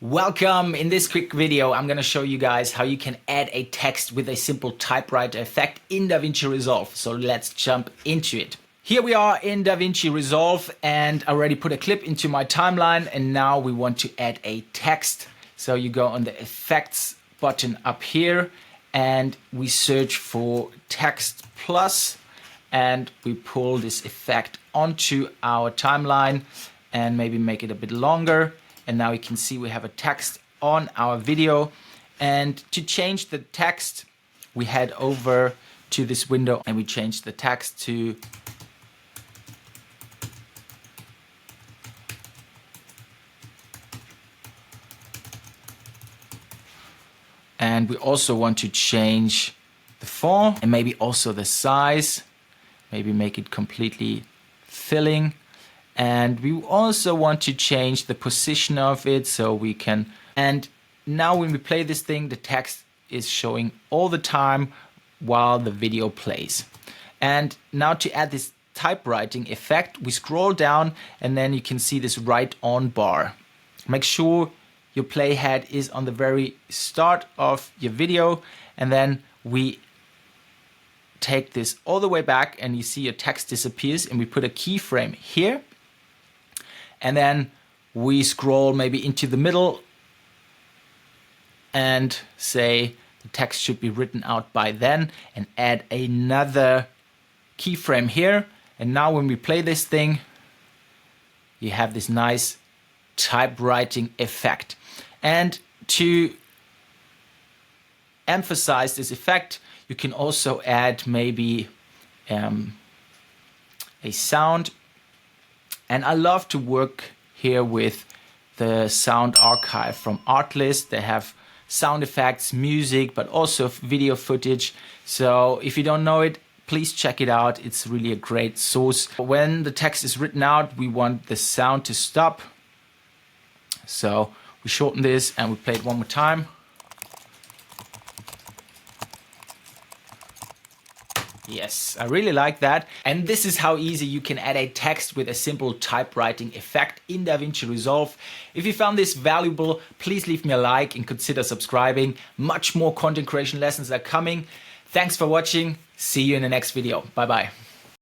Welcome! In this quick video, I'm going to show you guys how you can add a text with a simple typewriter effect in DaVinci Resolve. So let's jump into it. Here we are in DaVinci Resolve and I already put a clip into my timeline, and now we want to add a text. So you go on the effects button up here and we search for text plus, and we pull this effect onto our timeline and maybe make it a bit longer. And now you can see we have a text on our video. And to change the text, we head over to this window and we change the text to and we also want to change the font and maybe also the size, maybe make it completely filling. And we also want to change the position of it so we can, and now when we play this thing, the text is showing all the time while the video plays. And now to add this typewriting effect, we scroll down and then you can see this right on bar. Make sure your playhead is on the very start of your video, and then we take this all the way back and you see your text disappears, and we put a keyframe here. And then we scroll maybe into the middle and say the text should be written out by then, and add another keyframe here. And now when we play this thing, you have this nice typewriting effect. And to emphasize this effect, you can also add maybe a sound. And I love to work here with the sound archive from Artlist. They have sound effects, music, but also video footage. So if you don't know it, please check it out. It's really a great source. When the text is written out, we want the sound to stop. So we shorten this and we play it one more time. Yes, I really like that. And this is how easy you can add a text with a simple typewriting effect in DaVinci Resolve. If you found this valuable, please leave me a like and consider subscribing. Much more content creation lessons are coming. Thanks for watching. See you in the next video. Bye bye.